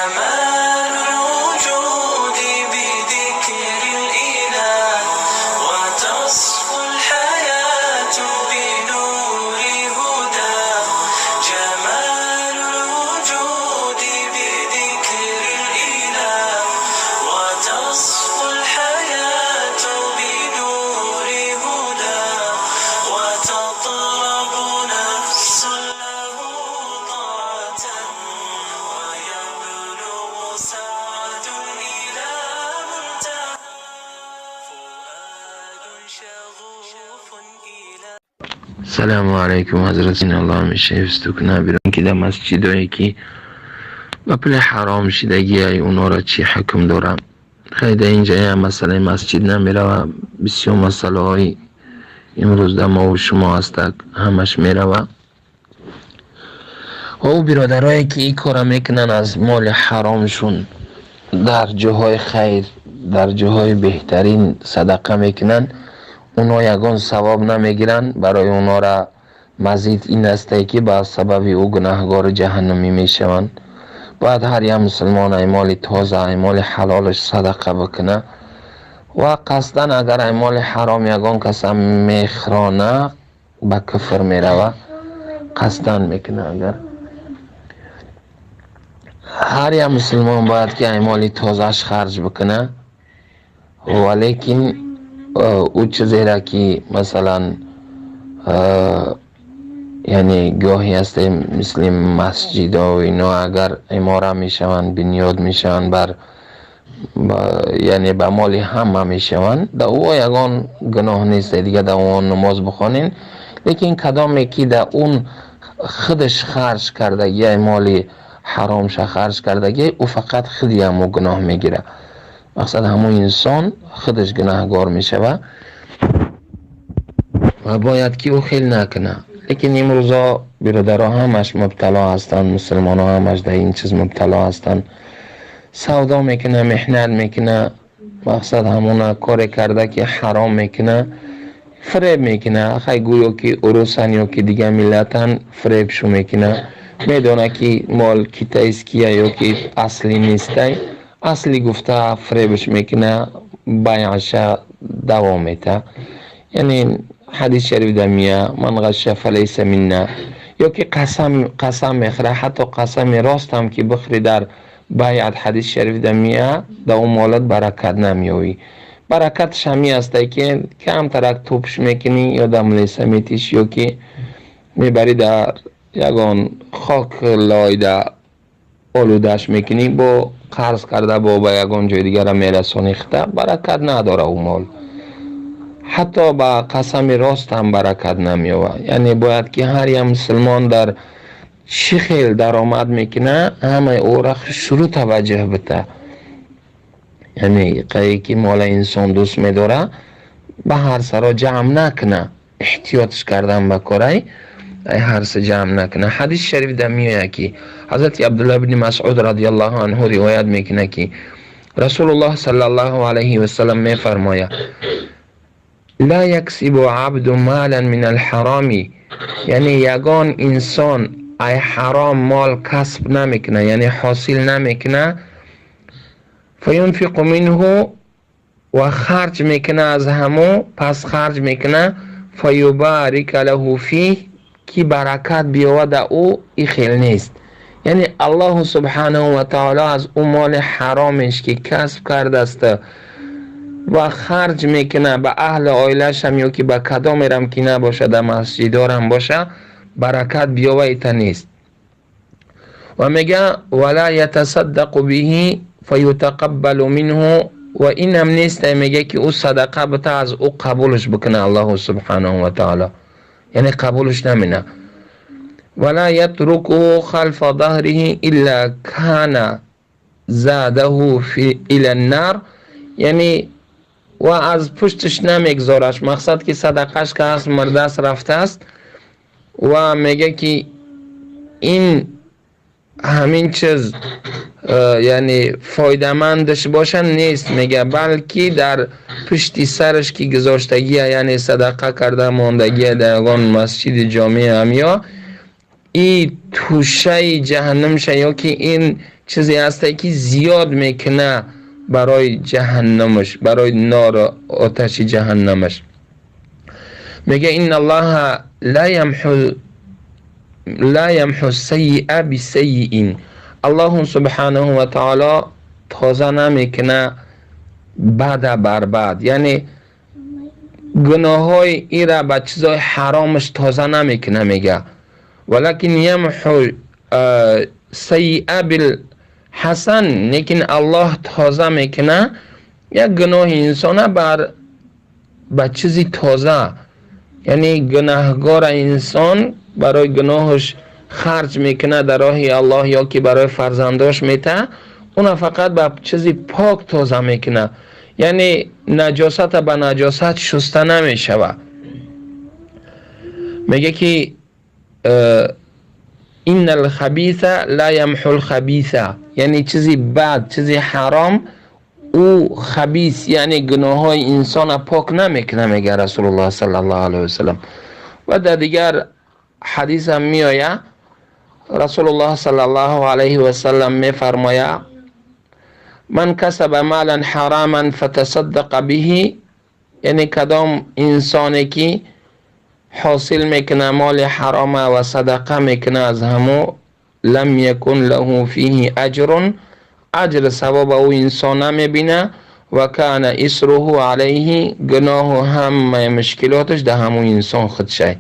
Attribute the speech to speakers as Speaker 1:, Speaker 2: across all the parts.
Speaker 1: جمال الوجود بذكر الإله وتصفو الحياة بنور هداه. جمال الوجود بذكر الإله وتصفو الحياة بنور هداه. وتطلب نفس له طاعة ويبلغ سعد إلى منتهى. فؤاد شغوف إلى
Speaker 2: سلام علیکم حضرت. این الله همیشه حفظتو کنه. بیرون که در مسجدایی که و پل حرام شدگی های اونا را چی حکم دارم. خیلی در اینجا هم مسئله مسجد نمیره و بسیار مسئله های امروز در ما و شما هستک همش میره و او برادرهایی که این کار میکنن از مال حرامشون در جاهای خیر در جاهای بهترین صدقه میکنن، اونا یگان ثواب نمیگیرن. برای اونا را مزید این است که با سبب او گناهگار جهنمی میشوند. باید هر یک مسلمان ایمال تازه ایمال حلالش صدقه بکنه و قصدن اگر ایمال حرام یگان کس میخرانه به کفر میروه. قصدن میکنه. اگر هر یک مسلمان باید که ایمال تازهش خرج بکنه، ولیکن او چیزی را که مثلا یعنی گاهی هست مثل مسجد و اینا اگر اماره میشوند بنیاد میشوند بر یعنی به مال همه میشوند، در او یگان گناه نیست دیگه در اون نماز بخوانین. لیکن کدامی که در اون خودش خرج کرده یا مال حرامش خرج کرده او فقط خودی همو گناه میگیره. مقصد همون انسان خودش گناهگار میشه و باید که او خیل نکنه. لیکن امروزا برادرها همش مبتلا هستن، مسلمان ها همش در این چیز مبتلا هستن. سودا میکنه، محنت میکنه، مقصد همون کار کرده که حرام میکنه، فریب میکنه. خیلی گویا که عروسن یا که دیگه ملتن فریب شو میکنه. میدونه که مال کیتایست کیه یا که اصلی نیسته، اصلی گفته فریبش میکنه، بیعش دوام میده. یعنی حدیث شریف در میه من غش فلیس منا، یا که قسم میخوره، حتی قسم راست هم که بخوری در بیعت حدیث شریف در میه در اون مالت برکت نمیوی. برکتش همی است که کم ترک توپش میکنی یا در ملیسه میتیش یا که میبری در یگان خاک لایده آلودش میکنی با قرض کرده با یگان جای دیگر را میرسونی، خطه برکت نداره اون مال. حتی با قسم راست هم برکت نمیوه. یعنی باید که هر یک مسلمان در چی خیل درآمد میکنه همه او را شروع توجه بده. یعنی قایی که مال انسان دوست میداره به هر سرا جمع نکنه، احتیاطش کردن بکاره هر سه جمع نکنه. حدیث شریف در میگه که حضرت عبدالله بن مسعود رضی الله عنه روایت میکنه که رسول الله صلی الله علیه و سلم میفرماید لا یکسب عبد مالا من الحرام، یعنی یگان انسان ای حرام مال کسب نمیکنه، یعنی حاصل نمیکنه، فینفق منه و خرج میکنه از همو، پس خرج میکنه، فیبارک له فیه کی برکت بیاود او خیل نیست. یعنی الله سبحانه و تعالی از اون مال حرامش که کسب کرده است و خرج میکنه به اهل عائلش هم یا که به کدام رم که نباشه در مسجدار هم باشه برکت بیاوید نیست. و میگه ولا یتصدق به فیتقبل منه، و این هم نیست میگه که او صدقه بته از او قبولش بکنه الله سبحانه و تعالی، یعنی قبولش نمینه. ولا یترکه خلف ظهره الا کان زاده فی الى النار، یعنی و از پشتش نمیگذارش. مقصد که صدقش که از مردست رفته است و میگه که این همین چیز یعنی فایده مندش باشن نیست، میگه بلکه در پشتی سرش که گذاشتگی یعنی صدقه کرده ماندگی در اون مسجد جامعه همیا این توشه جهنمش یا که این چیزی هسته که زیاد میکنه برای جهنمش، برای نار آتش جهنمش. میگه این الله لا یمحو السیئه بسیئین، الله سبحانه و تعالی تازه نمیکنه بعد بر بعد، یعنی گناه های ای را به چیزای حرامش تازه نمیکنه. میگه ولکن یمحو سیئه بالحسن، لیکن الله تازه میکنه یک گناه انسان به چیزی تازه، یعنی گناهگار انسان برای گناهش خرج میکنه در راه الله یا که برای فرزنداش میته، اون فقط به چیزی پاک تازه میکنه، یعنی نجاست به نجاست شسته نمیشوه. میگه که این الخبیث لا یمحو الخبیث، یعنی چیزی بد، چیزی حرام او خبیث یعنی گناه های انسان پاک نمیکنه، میگه رسول الله صلی الله علیه وسلم. و در دیگر حدیث هم میآید رسول الله صلی الله علیه وسلم میفرماید من کسب مالا حراما فتصدق به، یعنی کدام انسانی که حاصل میکنه مال حرام و صدقه میکنه از همو، لم یکن له فیه اجر ثواب او انسان نمیبینه و کان اسره علیه، گناه هم مشکلاتش ده همو انسان خودشه.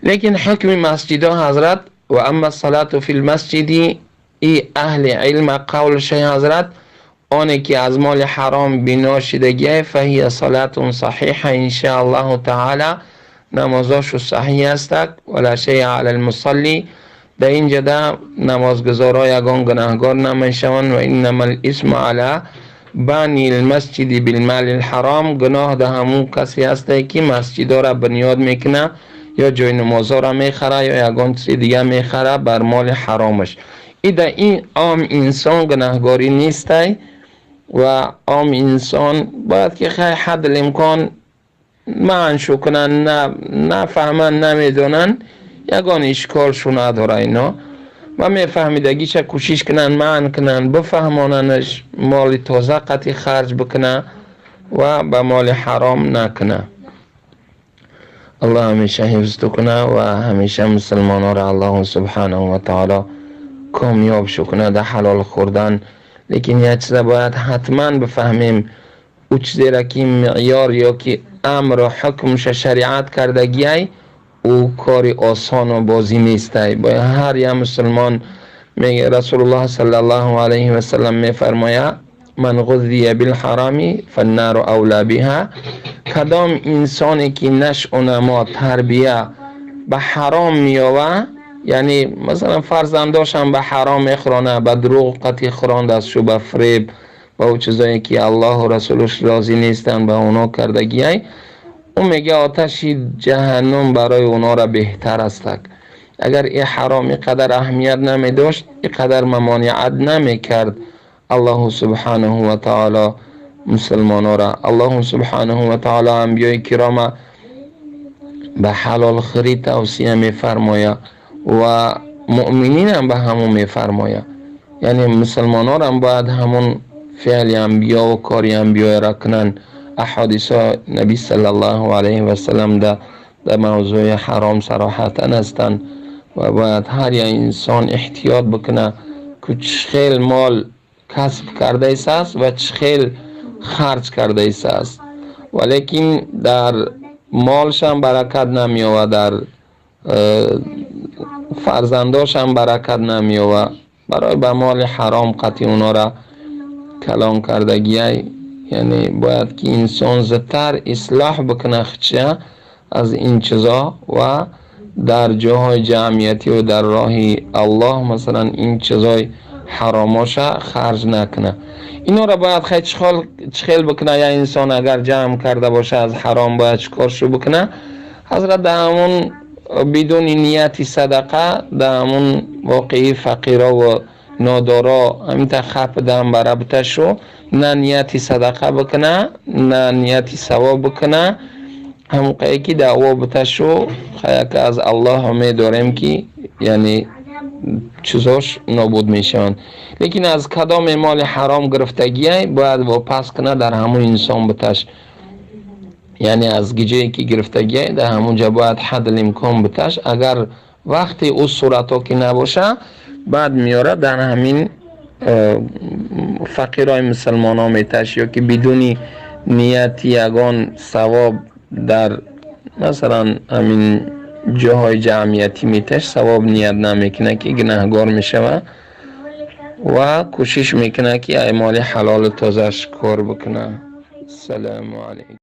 Speaker 2: لیکن حکم مسجد حضرت و اما الصلاة فی المسجد، ای اهل علم قول شیع حضرت آنی که از مال حرام بنا شدگی فهی صلاة صحیحه انشاءالله تعالی، نمازاش صحیح است ولا شیء علی المصلی، در اینجا ده نمازگزارا یگان گناهگار نمیشوند. و انما الاسم علی بانی المسجد بالمال الحرام، گناه ده همون کسی است که مسجد را بنیاد میکنه یا جای نمازا را میخره یا یگان چیز دیگه میخره بر مال حرامش. این عام انسان گناهگاری نیسته و عام انسان باید که خیلی حد الامکان معنشو کنن، نفهمن نمیدونن، یگان اشکالشو نداره اینا و میفهمیدگی چه کوشش کنن معنی کنن بفهماننش، مال تازه قطعی خرج بکنه و به مال حرام نکنه. الله همیشه حفظ کنه و همیشه مسلمان را الله سبحانه و تعالی کامیاب شو کنه در حلال خوردن. لیکن یک چیز باید حتما بفهمیم، او چیزی را که معیار یا که امر و حکمش شریعت کردگی او کار آسان و بازی نیسته. باید هر یک مسلمان، میگه رسول الله صلی الله علیه و سلم میفرماید من غذی بالحرام فالنار اولی بها، کدام انسانی که نشأ و نما تربیه به حرام میاوه، یعنی مثلا فرزنداش هم به حرام میخورانه، به دروغ قطعی خوراند از شو، به فریب، با او چیزایی که الله و رسولش راضی نیستن به اونا کردگیه، اون میگه آتش جهنم برای اونا را بهتر است. اگر این حرام قدر اهمیت نمی داشت، این قدر ممانعت نمی کرد الله سبحانه و تعالی مسلمان را. الله سبحانه و تعالی انبیاء کرام به حلال خوری توصیه می فرماید و مؤمنین هم به همون می فرماید، یعنی مسلمان ها هم باید همون فعل انبیاء و کاری انبیاء را کنن. احادیث نبی صلی الله علیه و سلم در موضوع حرام صراحتا هستند و باید هر یک انسان احتیاط بکنه که چخیل مال کسب کرده است و چخیل خرج کرده است، ولیکن در مالش هم برکت نمیاد، در فرزنداش هم برکت نمیاد، برای به مال حرام قطعی اونا را کلان کردگیه. یعنی باید که انسان زودتر اصلاح بکنه خودشه از این چیزا و در جاهای جمعیتی و در راه الله مثلا این چیزای حراماش خرج نکنه. اینا را باید خیلی چخیل بکنه. یا انسان اگر جمع کرده باشه از حرام باید چکارشو بکنه؟ حضرت در همون بدون نیتی صدقه در همون واقعی فقیرا و نادارا همین خپ دم برابطه شو، نه نیتی صدقه بکنه نه نیتی ثواب بکنه، همونقدر که دعوا بتشو خیلی که از الله همه داریم که یعنی چیزاش نابود میشن. لیکن از کدام مال حرام گرفتگی باید واپس کنه در همون انسان بتش، یعنی از گیجه که گرفتگی در همون جا باید حد الامکان بتش. اگر وقتی او صورت ها که نباشه بعد میاره در همین فقیرای مسلمان ها میتش، یا که بدون نیت یگان ثواب در مثلا همین جاهای جمعیتی میتش ثواب نیت نمیکنه که گناهگار میشه و کوشش میکنه که اعمال حلال تازهش کار بکنه. سلام علیکم.